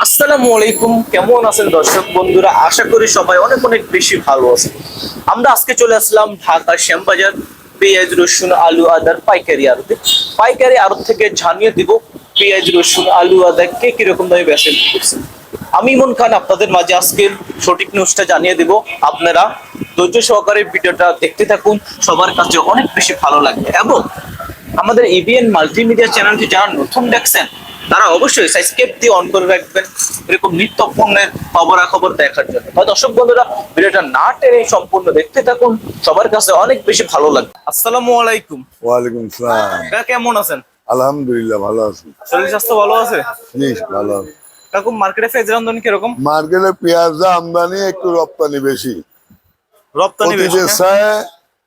আসসালামু আলাইকুম, কেমন আছেন দর্শক বন্ধুরা? আশা করি সবাই অনেক অনেক বেশি ভালো আছেন। আমরা আজকে চলে আসলাম ঢাকা শ্যামবাজার পেঁয়াজ রসুন আলু আদার পাইকারি আড়তে। পাইকারি আড়ত থেকে জানিয়ে দিব পেঁয়াজ রসুন আলু আদা কে কিরকম দামে বেচেন করছেন। আমি ইমন খান আপনাদের মাঝে আজকে সঠিক নিউজটা জানিয়ে দিব। আপনারা ধৈর্য সহকারে ভিডিওটা দেখতে থাকুন, সবার কাছে অনেক বেশি ভালো লাগবে। এবং আমাদের ইবিএন মাল্টিমিডিয়া চ্যানেলটি যারা নতুন দেখছেন তারা অবশ্যই সাবস্ক্রাইব দিয়ে অন করে রাখবেন এরকম নিত্য পণ্যের খবরাখবর দেখার জন্য। দর্শক বন্ধুরা, ভিডিওটা না টেনে সম্পূর্ণ দেখতে থাকুন, সবার কাছে অনেক বেশি ভালো লাগবে। আসসালামু আলাইকুম। ওয়ালাইকুম সালাম। কাকা কেমন আছেন? আলহামদুলিল্লাহ ভালো আছি। শরীর স্বাস্থ্য ভালো আছে? জি ভালো আছে। কাকু, মার্কেটে পেঁয়াজের আমদানি কিরকম? মার্কেটে পেঁয়াজ আমদানি একটু রপ্তানি বেশি। রপ্তানি বেশি?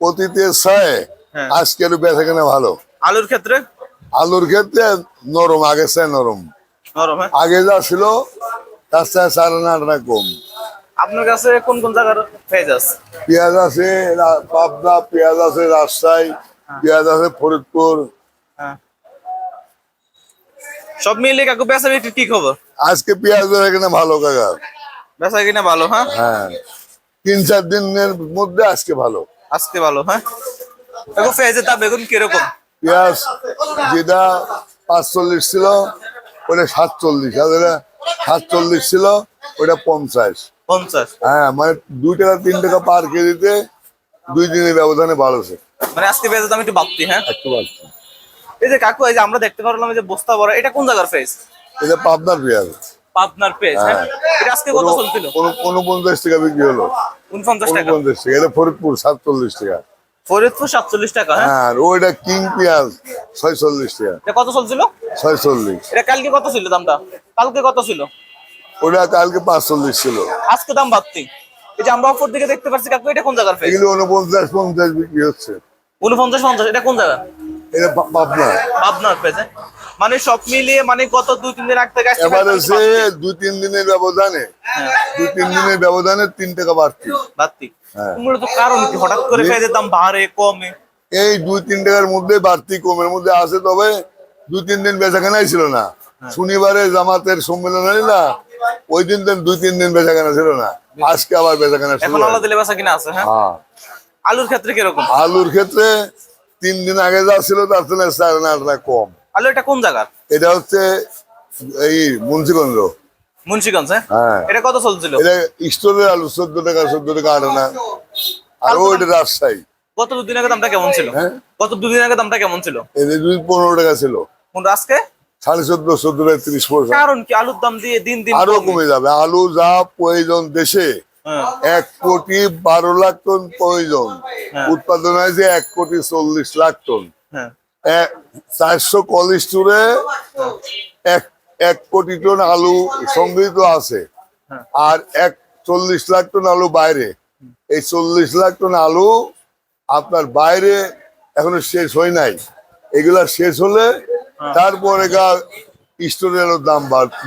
অতীতে চায় হ্যাঁ। আজকের বেচাকেনা ভালো। আলুর ক্ষেত্রে? আলুর ক্ষেত্রে নরম, আগে চায় নরম। নরম, হ্যাঁ। আগে যা ছিল তার চায় 4.5 আনা কম। আপনার কাছে কোন কোন জায়গার পেঁয়াজ আছে? পেঁয়াজ আছে পাবনা, পেঁয়াজ আছে রাজশাহী, পেঁয়াজ আছে ফরিদপুর। হ্যাঁ। সব মিলিয়ে কাকু বেচা বিক্রি কি খবর? আজকে পেঁয়াজের এখানে ভালো কাকা। বেচা কিনা ভালো? হ্যাঁ, হ্যাঁ 3-4 দিনের মধ্যে আজকে ভালো। আজকে ভালো। হ্যাঁ কাকু, পেঁয়াজের দাম বেগুন কিরকম? পেঁয়াজ যেটা 45 ছিল ওটা 47, আর যেটা 47 ছিল ওটা 50। 50? হ্যাঁ মানে 2 টাকা 3 টাকা পার কেজিতে 2 দিনের ব্যবধানে বাড়ছে। মানে আজকে পেঁয়াজের দাম একটু বাড়তি? হ্যাঁ। একটু বাড়ছে। এই যে কাকু, এই যে আমরা দেখতে পারলাম এই যে বস্তা ভরা, এটা কোন জায়গার পেঁয়াজ? এটা পাবনার পেঁয়াজ। পাবনার পেঁয়াজ? হ্যাঁ। হ্যাঁ। এটা আজকে কত চলছিল? 49 টাকা বিক্রি হলো। 49 টাকা? 49 টাকা। এটা ফরিদপুর 47 টাকা। ফরিদপুর 47 টাকা? হ্যাঁ। হ্যাঁ আর ওইটা কিং পেঁয়াজ 46 টাকা। এটা কত চলছিল? 46। এটা কালকে কত ছিল দামটা? কালকে কত ছিল? ওটা কালকে 45 ছিল। আজকে দাম বাড়তি। এই যে আমরা অপর দিকে দেখতে পাচ্ছি কাকু, এটা কোন জায়গার পেঁয়াজ? এগুলো 49-50 বিক্রি হচ্ছে। 49-50? এটা কোন জায়গা? এটা পাবনা। পাবনার পেঁয়াজ? হ্যাঁ। মানে সব মিলিয়ে মানে গত 2-3 দিন আগ থেকে এবারে সে 2-3 দিনের ব্যবধানে 2-3 দিনের ব্যবধানে 3 টাকা বাড়তি। বাড়তি? হ্যাঁ। মূলত কারণ কি হঠাৎ করে পেঁয়াজের দাম বাড়ে কমে? এই 2-3 টাকার মধ্যে বাড়তি কমের মধ্যে আছে। তবে 2-3 দিন বেচাকেনাই ছিল না। শনিবারে জামাতের সম্মেলন হল না, ওই দিন তো 2-3 দিন বেচাকেনা ছিল না। আজকে আবার বেচাকেনা শুরু এখন আল্লাহ হয়েছে। দিলে বেচা কিনা আছে? হ্যাঁ। হ্যাঁ আলুর ক্ষেত্রে কিরকম? আলুর ক্ষেত্রে 3 দিন আগে যা ছিল তার থেকে 4.5 আনা কম। আলু এটা কোন জায়গার? এটা হচ্ছে এই মুন্সিগঞ্জ। মুন্সিগঞ্জ? হ্যাঁ। হ্যাঁ এটা কত চলছিল? এটা স্টোরের আলু 14 টাকা 8 আনা। আর ওইটা রাজশাহী। গত 2 দিন আগে দামটা কেমন ছিল? হ্যাঁ গত 2 দিন আগে দামটা কেমন ছিল? এটা 15 টাকা ছিল। কোন আজকে? 14.5 টাকা 30 পয়সা। কারণ কি আলুর দাম দিয়ে দিন দিন আরো কমে যাবে। আলু যা প্রয়োজন দেশে, হ্যাঁ। 1,12,00,000 টন প্রয়োজন। হ্যাঁ। উৎপাদন হয়েছে 1,40,00,000 টন। হ্যাঁ। 400 কোল্ড স্টোরে 1 কোটি টন আলু সংগৃহীত আছে। হ্যাঁ। আর 40 লাখ টন আলু বাইরে। এই 40 লাখ টন আলু আপনার বাইরে এখনো শেষ হয় নাই। এগুলা শেষ হলে তারপরে স্টোরের দাম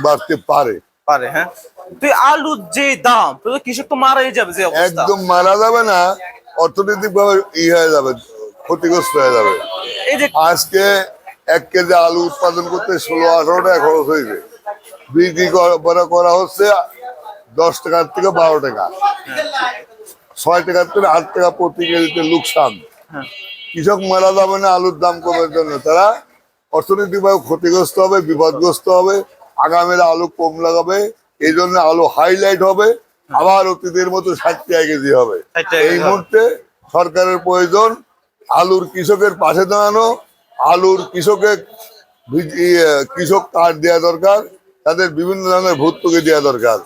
বাড়তে পারে। পারে? হ্যাঁ। তুই আলুর যে দাম, তো কৃষক তো মারাই যাবে যে অবস্থা। একদম মারা যাবে না, অর্থনৈতিক ভাবে হয়ে যাবে, ক্ষতিগ্রস্ত হয়ে যাবে। এই যে আজকে 1 কেজি আলু উৎপাদন করতে 16-18 টাকা খরচ হয়েছে। বিক্রি করা হচ্ছে 10 টাকার থেকে 12 টাকা। 6 টাকার থেকে 8 টাকা প্রতি কেজিতে লোকসান। হ্যাঁ। কৃষক মারা যাবে না আলুর দাম কমের জন্য, তারা অর্থনৈতিকভাবে ক্ষতিগ্রস্ত হবে, বিপদগ্রস্ত হবে। আগামীর আলু কম লাগাবে, এই জন্য আলু হাইলাইট হবে, আবার অতীতের মতো 60 টাকা কেজি হবে। 60 টাকা এই কেজি মুহূর্তে সরকারের প্রয়োজন আলুর কৃষকের পাশে দাঁড়ানো। আলুর কৃষক কার্ড দেওয়া দরকার, তাদের বিভিন্ন ধরনের ভর্তুকি দেওয়া দরকার।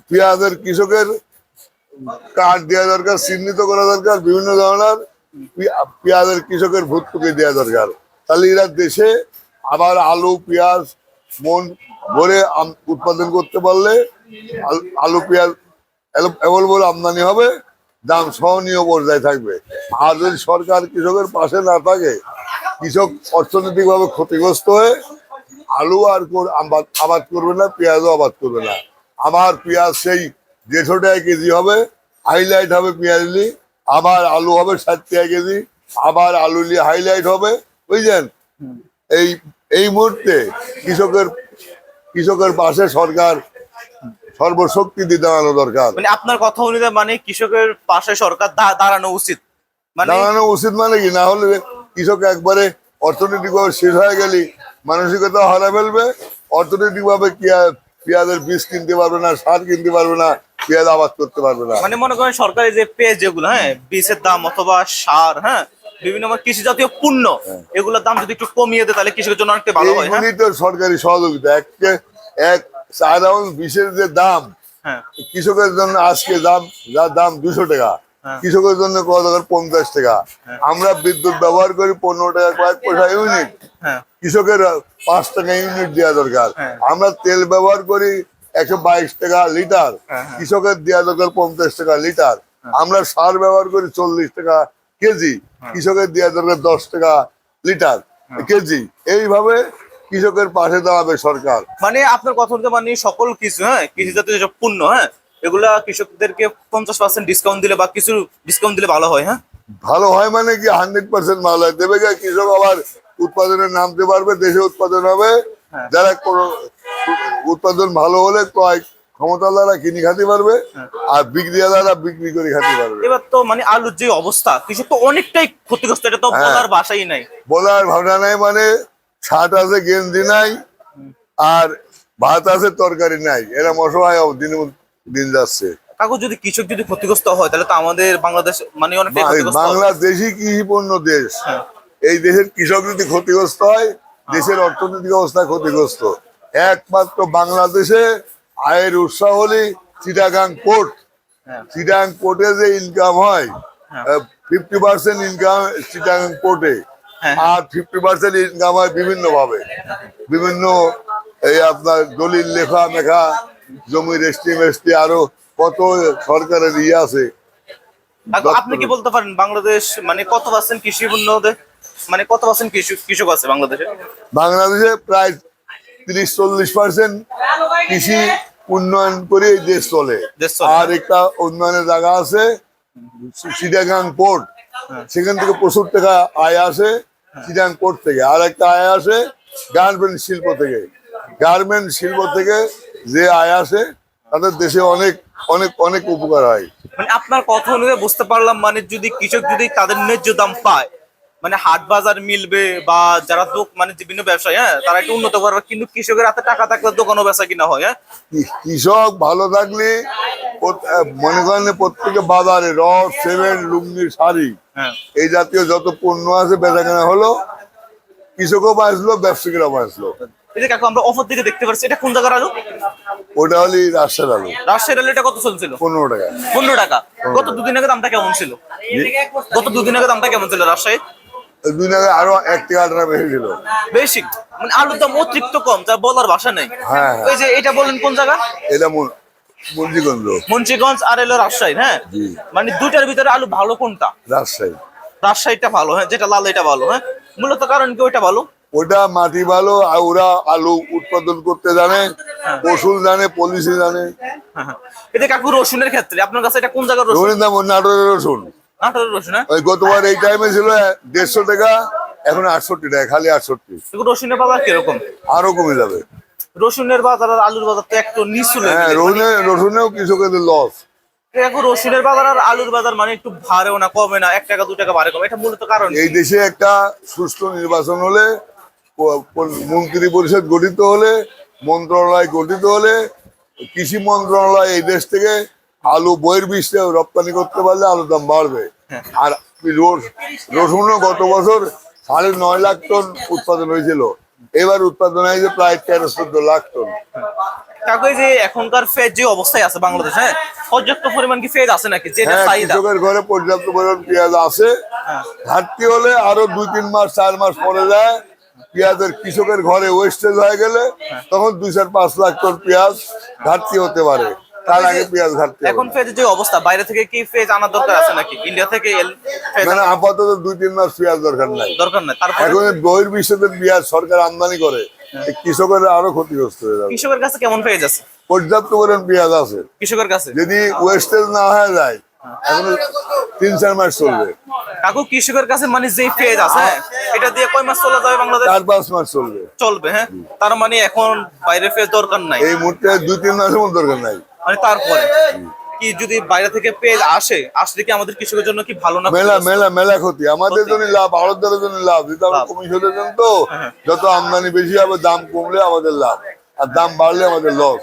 পেঁয়াজের কৃষকের কার্ড দেওয়া দরকার, চিহ্নিত করা দরকার, বিভিন্ন ধরনের পেঁয়াজের কৃষকের ভর্তুকি দেওয়া দরকার। তাহলে এরা দেশে আবার আলু পেঁয়াজ মন ভরে উৎপাদন করতে পারলে আলু পেঁয়াজ অ্যাভেলেবল আমদানি হবে, দাম সহনীয় পর্যায়ে থাকবে। আর যদি সরকার কৃষকের পাশে না থাকে, কৃষক অর্থনৈতিকভাবে ক্ষতিগ্রস্ত হয়ে আলু আর আবাদ করবে না, পেঁয়াজও আবাদ করবে না। আবার পেঁয়াজ সেই 150 টাকা কেজি হবে, হাইলাইট হবে পেঁয়াজলি। আবার আলু হবে 60 টাকা কেজি, আবার আলুলি হাইলাইট হবে। বুঝলেন? এই এই মুহূর্তে কৃষকের পাশে সরকার সর্বশক্তি দিয়ে দাঁড়ানো দরকার। মানে আপনার কথা অনুযায়ী মানে কৃষকের পাশে সরকার দাঁড়ানো উচিত, মানে দাঁড়ানো উচিত মানে কি, না হলে কৃষক একবারে অর্থনৈতিক ভাবে শেষ হয়ে গেলে মানসিকতা হারা ফেলবে, অর্থনৈতিক ভাবে পেঁয়াজের বীজ কিনতে পারবে না, সার কিনতে পারবে না, পেঁয়াজ আবাদ করতে পারবে না। মানে মনে করেন সরকারি যে পেঁয়াজ যেগুলো, হ্যাঁ, বীজের দাম অথবা সার, হ্যাঁ, বিভিন্ন কৃষি জাতীয় পণ্য, এগুলোর দাম যদি একটু কমিয়ে দেয় তাহলে কৃষকের জন্য অনেকটা ভালো হয়। হ্যাঁ, এইগুলি তো সরকারি সহযোগিতা। এক 4 আউন্স বিষের যে দাম হ্যাঁ, কৃষকের জন্য আজকে যার দাম 200 টাকা, হ্যাঁ। কৃষকের জন্য কত টাকা? 50 টাকা। আমরা বিদ্যুৎ ব্যবহার করি 15 টাকা কয়েক পয়সা ইউনিট, হ্যাঁ, কৃষকের 5 টাকা ইউনিট দেওয়া দরকার। হ্যাঁ। আমরা তেল ব্যবহার করি 122 টাকা লিটার, হ্যাঁ, হ্যাঁ। কৃষকের দেওয়া দরকার 50 টাকা লিটার। আমরা সার ব্যবহার করি 40 টাকা কেজি, কৃষকের দেওয়া দরকার 10 টাকা লিটার কেজি। এইভাবে কৃষকের পাশে দাঁড়াবে সরকার। মানে আপনার কথা বলতে মানে সকল কিছু, হ্যাঁ, কৃষি জাতীয় যেসব পণ্য, হ্যাঁ, এগুলা কৃষকদেরকে 50% ডিসকাউন্ট দিলে বা কিছু ডিসকাউন্ট দিলে ভালো হয়। হ্যাঁ, ভালো হয় মানে কি 100% ভালো হয়, দেবে গা কৃষক আবার উৎপাদনে নামতে পারবে, দেশে উৎপাদন হবে। হ্যাঁ। যারা কোনো উৎপাদন ভালো হলে ক্রয় ক্ষমতাওয়ালারা কিনে খাতে পারবে, আর বিক্রিয়ালারা বিক্রি করে খাতে পারবে। এবার তো মানে আলুর যে অবস্থা, কৃষক তো অনেকটাই ক্ষতিগ্রস্ত, এটা তো হ্যাঁ। বলার ভাষাই নাই। বলার ভাবনা নাই, মানে ছাট আছে গেঞ্জি নাই, আর ভাত আছে তরকারি নাই, এরা অসহায় দিন যাচ্ছে। কাকু যদি কৃষক যদি ক্ষতিগ্রস্ত হয় তাহলে তো আমাদের বাংলাদেশ মানে অনেকটাই ক্ষতিগ্রস্ত হবে। বাংলাদেশই কৃষিপূর্ণ দেশ। হ্যাঁ। এই দেশের কৃষক যদি ক্ষতিগ্রস্ত হয়, দেশের অর্থনৈতিক অবস্থা ক্ষতিগ্রস্ত। একমাত্র বাংলাদেশে আয়ের উৎস হলে চিটাগাং পোর্ট। হ্যাঁ। চিটাগাং পোর্টে যে ইনকাম হয়, হ্যাঁ। 50% ইনকাম চিটাগাং পোর্টে, হ্যাঁ। আর 50% ইনকাম হয় বিভিন্ন ভাবে, বিভিন্ন এই আপনার দলিল লেখা মেখা, জমি রেস্টি মেস্টি, আরো কত সরকারের আছে। কাকু, আপনি কি বলতে পারেন বাংলাদেশ মানে কত পার্সেন্ট কৃষি পণ্য, মানে কত পার্সেন্ট কৃষক আছে বাংলাদেশে? বাংলাদেশে প্রায় 30-40% কৃষি উন্নয়ন করে এই দেশ চলে। দেশ চলে। আর একটা উন্নয়নের জায়গা আছে চিটাগাং পোর্ট, সেখান থেকে প্রচুর টাকা আয় আসে চিটাগাং পোর্ট থেকে। আর একটা আয় আসে গার্মেন্ট শিল্প থেকে। গার্মেন্ট শিল্প থেকে যে আয় আসে তাদের দেশে অনেক অনেক অনেক উপকার হয়। মানে আপনার কথা অনুযায়ী বুঝতে পারলাম, মানে যদি কৃষক যদি তাদের ন্যায্য দাম পায়, মানে হাট বাজার মিলবে, বা যারা মানে বিভিন্ন ব্যবসায়ী, হ্যাঁ, তারা একটু উন্নত করবে, কিন্তু কৃষকের হাতে টাকা থাকলে দোকানও বেচা কিনা হয়। হ্যাঁ, কৃষক ভালো থাকলে মনে করেন প্রত্যেকে বাজারে রড, সিমেন্ট, লুঙ্গি, শাড়ি, হ্যাঁ, এই জাতীয় যত পণ্য আছে বেচা কেনা হলো, কৃষকও বাঁচলো, ব্যবসায়ীরা বাঁচলো। এই যে কাকু আমরা অফার দিকে দেখতে পাচ্ছি, এটা কোন জায়গার আলু? ওটা হলে রাজশাহীর আলু। রাজশাহীর আলু, এটা কত চলছিল? 15 টাকা। 15 টাকা। গত দুদিন আগে দামটা কেমন ছিল? গত দুদিন আগে দামটা কেমন ছিল রাজশাহী? 2 দিন আগে আরো 1 টাকা 8 টাকা বেশি ছিল। বেশি, মানে আলুর দাম অতিরিক্ত কম, যা বলার ভাষা নেই। হ্যাঁ। ওই যে এটা বলেন কোন জায়গা? এটা মুন্সিগঞ্জ। মুন্সিগঞ্জ আর এলো রাজশাহী। হ্যাঁ, জি। মানে দুটার ভিতরে আলু ভালো কোনটা? রাজশাহী। রাজশাহীটা ভালো, হ্যাঁ, যেটা লাল এটা ভালো। হ্যাঁ, মূলত কারণ কি ওইটা ভালো? ওটা মাটি ভালো, আর ওরা আলু উৎপাদন করতে জানে, ফসল জানে, পলিসি জানে। হ্যাঁ, হ্যাঁ। এই যে কাকু রসুনের ক্ষেত্রে আপনার কাছে এটা কোন জায়গার রসুন? রসুনের দাম নাটোরের রসুন। নাটোরের রসুন। হ্যাঁ, ওই গতবার এই টাইমে ছিল 150 টাকা, এখন 68 টাকা, খালি 68। রসুনের বাজার কিরকম? আরো কমে যাবে। রসুনের বাজার আর আলুর বাজার তো একটু নিচু লেভেলের। হ্যাঁ, রসুনেও কৃষকের লস। এখন রসুনের বাজার আর আলুর বাজার মানে একটু ভারেও না কমে না, 1 টাকা 2 টাকা ভারে কমে, এটা মূলত কারণ এই দেশে একটা সুষ্ঠু নির্বাচন হলে, মন্ত্রী পরিষদ গঠিত হলে, মন্ত্রণালয় গঠিত হলে, কৃষি মন্ত্রণালয় এই দেশ থেকে আলু বহির্বিশ্বে রপ্তানি করতে পারলে আলুর দাম বাড়বে। আর রসুনও গত বছর 9.5 লাখ টন উৎপাদন হয়েছিল, এবার উৎপাদন হয়েছে প্রায় 13-14 লাখ টন। কাকু, এই যে এখনকার ফেজ যে অবস্থায় আছে বাংলাদেশ, হ্যাঁ, পর্যাপ্ত পরিমাণ কি ফেজ আছে নাকি, যেটা হ্যাঁ, চাহিদা? কৃষকের ঘরে পর্যাপ্ত পরিমাণ পেঁয়াজ আছে। হ্যাঁ। ঘাটতি হলে আরো 2-3 মাস 4 মাস পরে যায়, পেঁয়াজের কৃষকের ঘরে ওয়েস্টেজ হয়ে গেলে তখন 2-4-5 লাখ টন পেঁয়াজ ঘাটতি হতে পারে। তার আগে পেঁয়াজ ঘাটতি হবে এখন না। ফেজ যে অবস্থা, বাইরে থেকে কি ফেজ আনার দরকার আছে নাকি? ইন্ডিয়া থেকে ফেজ মানে আপাতত 2-3 মাস পেঁয়াজ দরকার নাই। দরকার নাই। তারপর এখন বহির্বিশ্বের পেঁয়াজ সরকার আমদানি করে, এই কৃষকের আরো ক্ষতিগ্রস্ত হয়ে যাবে। কৃষকের কাছে কেমন ফেজ আছে? পর্যাপ্ত পরিমাণ পেঁয়াজ আছে, কৃষকের কাছে যদি ওয়েস্টেজ না হয়ে যায় এখনো 3-4 মাস চলবে, কাকু কৃষকের কাছে মানে যে পেঁয়াজ আছে হ্যাঁ, এটা দিয়ে কয় মাস চলে যাবে বাংলাদেশ? 4-5 মাস চলবে। চলবে হ্যাঁ। তার মানে এখন বাইরে পেঁয়াজ দরকার নাই, এই মুহূর্তে 2-3 মাসের মতো দরকার নাই। মানে তারপরে কি যদি বাইরে থেকে পেঁয়াজ আসলে কি আমাদের কৃষকের জন্য কি ভালো না? মেলা মেলা মেলা ক্ষতি, আমাদের জন্য লাভ, আড়তদারের জন্য লাভ, যেহেতু আমরা লাভ। কমিশনের জন্য তো হ্যাঁ। যত আমদানি বেশি হবে দাম কমলে আমাদের লাভ, আর দাম বাড়লে আমাদের লস।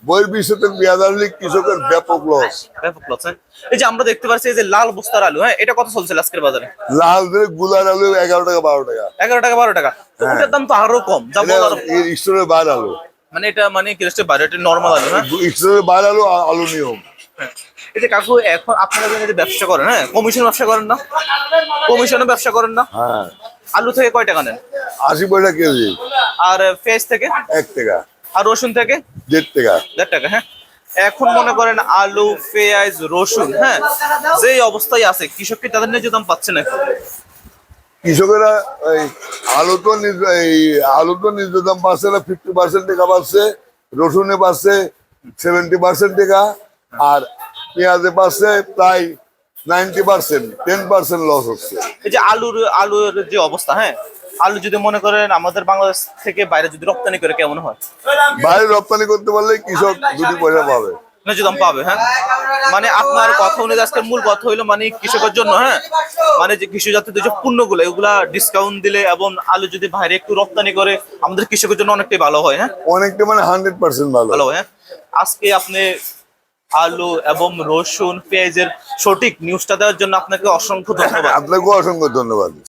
বহির্বিশ্বের পেঁয়াজ আসলে কৃষকের ব্যাপক লস। ব্যাপক loss, হ্যাঁ। এই যে আমরা দেখতে পাচ্ছি এই যে লাল বস্তার আলু, হ্যাঁ, এটা কত চলছে আজকের বাজারে? লাল ধরে গুলার আলু 11 টাকা 12 টাকা। 11 টাকা 12 টাকা, তো হ্যাঁ। ওটার দাম তো আরো কম, যা বলার। স্টোরে বার আলু, মানে এটা মানে কিরস্টের বাইরে নর্মাল আলু, হ্যাঁ। স্টোরে বার আলু, আলু নিয়ম। হ্যাঁ। এই যে কাকু এখন আপনারা যদি ব্যবসা করেন, হ্যাঁ, কমিশন ব্যবসা করেন না? কমিশনে ব্যবসা করেন না? হ্যাঁ, আলু থেকে কয় টাকা নেন? 80 পয়সা কেজি, আর পেঁয়াজ থেকে? 1 টাকা, আর রসুন থেকে? 1.5 টাকা। 1.5 টাকা, হ্যাঁ। এখন মনে করেন আলু, পেঁয়াজ, রসুন, হ্যাঁ, যেই অবস্থায় আছে, কৃষক কি তাদের ন্যায্য দাম পাচ্ছে না? কৃষকেরা এই আলু তো নিজ দাম পাচ্ছে না, 50% টাকা পাচ্ছে, রসুনে পাচ্ছে 70% টাকা, আর পেঁয়াজে পাচ্ছে প্রায় 90%, 10% লস হচ্ছে। এই যে আলুর যে অবস্থা, হ্যাঁ, আলু যদি মনে করেন আমাদের বাংলাদেশ থেকে বাইরে যদি রপ্তানি করে কেমন হয়? বাইরে রপ্তানি করতে পারলে কৃষক 2 পয়সা পাবে, ন্যায্য দাম পাবে, হ্যাঁ। মানে আপনার কথা অনুযায়ী আজকের মূল কথা হইলো মানে কৃষকের জন্য, হ্যাঁ, মানে যে কৃষি জাতীয় যে পণ্যগুলো এগুলা ডিসকাউন্ট দিলে এবং আলু যদি বাইরে একটু রপ্তানি করে আমাদের কৃষকের জন্য অনেকটাই ভালো হয়, হ্যাঁ। অনেকটা মানে 100% ভালো। ভালো হয়, হ্যাঁ। আজকে আপনি আলু এবং রসুন পেঁয়াজের সঠিক নিউজটা দেওয়ার জন্য আপনাকে অসংখ্য ধন্যবাদ। আপনাকেও অসংখ্য ধন্যবাদ।